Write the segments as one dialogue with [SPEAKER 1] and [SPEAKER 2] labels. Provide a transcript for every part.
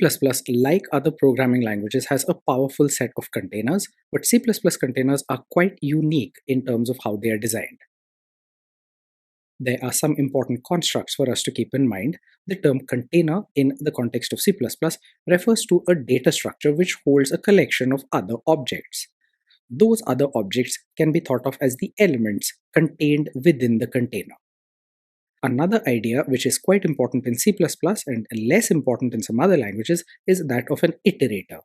[SPEAKER 1] like other programming languages, has a powerful set of containers, but C++ containers are quite unique in terms of how they are designed. There are some important constructs for us to keep in mind. The term container in the context of C++ refers to a data structure which holds a collection of other objects. Those other objects can be thought of as the elements contained within the container. Another idea which is quite important in C++ and less important in some other languages is that of an iterator.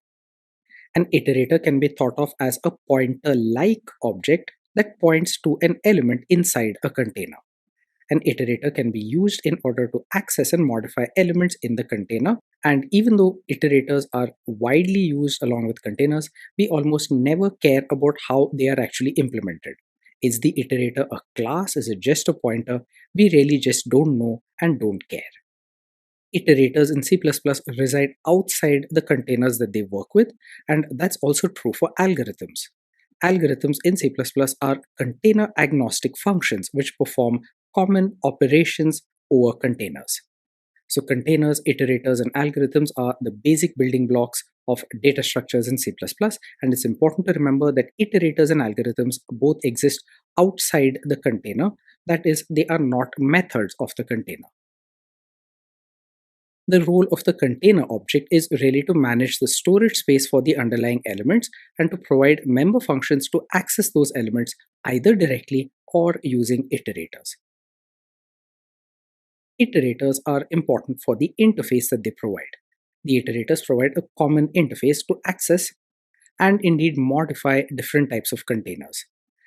[SPEAKER 1] An iterator can be thought of as a pointer-like object that points to an element inside a container. An iterator can be used in order to access and modify elements in the container, and even though iterators are widely used along with containers, we almost never care about how they are actually implemented. Is the iterator a class? Is it just a pointer? We really just don't know and don't care. Iterators in C++ reside outside the containers that they work with, and that's also true for algorithms. Algorithms in C++ are container agnostic functions which perform common operations over containers. So containers, iterators, and algorithms are the basic building blocks of data structures in C++, and it's important to remember that iterators and algorithms both exist outside the container. That is, they are not methods of the container. The role of the container object is really to manage the storage space for the underlying elements and to provide member functions to access those elements either directly or using iterators. Iterators are important for the interface that they provide. The iterators provide a common interface to access and indeed modify different types of containers.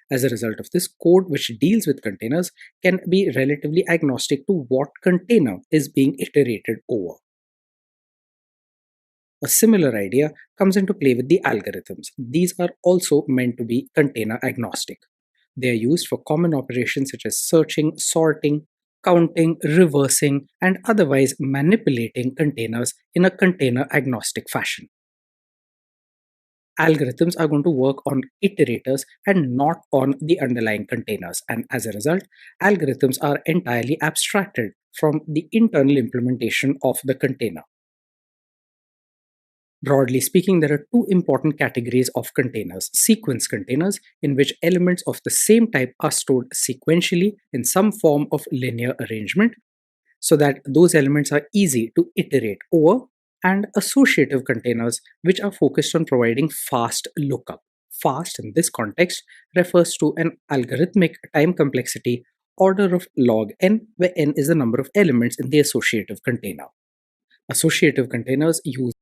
[SPEAKER 1] As a result of this, code which deals with containers can be relatively agnostic to what container is being iterated over. A similar idea comes into play with the algorithms. These are also meant to be container agnostic. They are used for common operations such as searching, sorting, counting, reversing, and otherwise manipulating containers in a container agnostic fashion. Algorithms are going to work on iterators and not on the underlying containers, and as a result, algorithms are entirely abstracted from the internal implementation of the container. Broadly speaking, there are two important categories of containers: sequence containers, in which elements of the same type are stored sequentially in some form of linear arrangement, so that those elements are easy to iterate over, and associative containers, which are focused on providing fast lookup. Fast in this context refers to an algorithmic time complexity order of log n, where n is the number of elements in the associative container. Associative containers use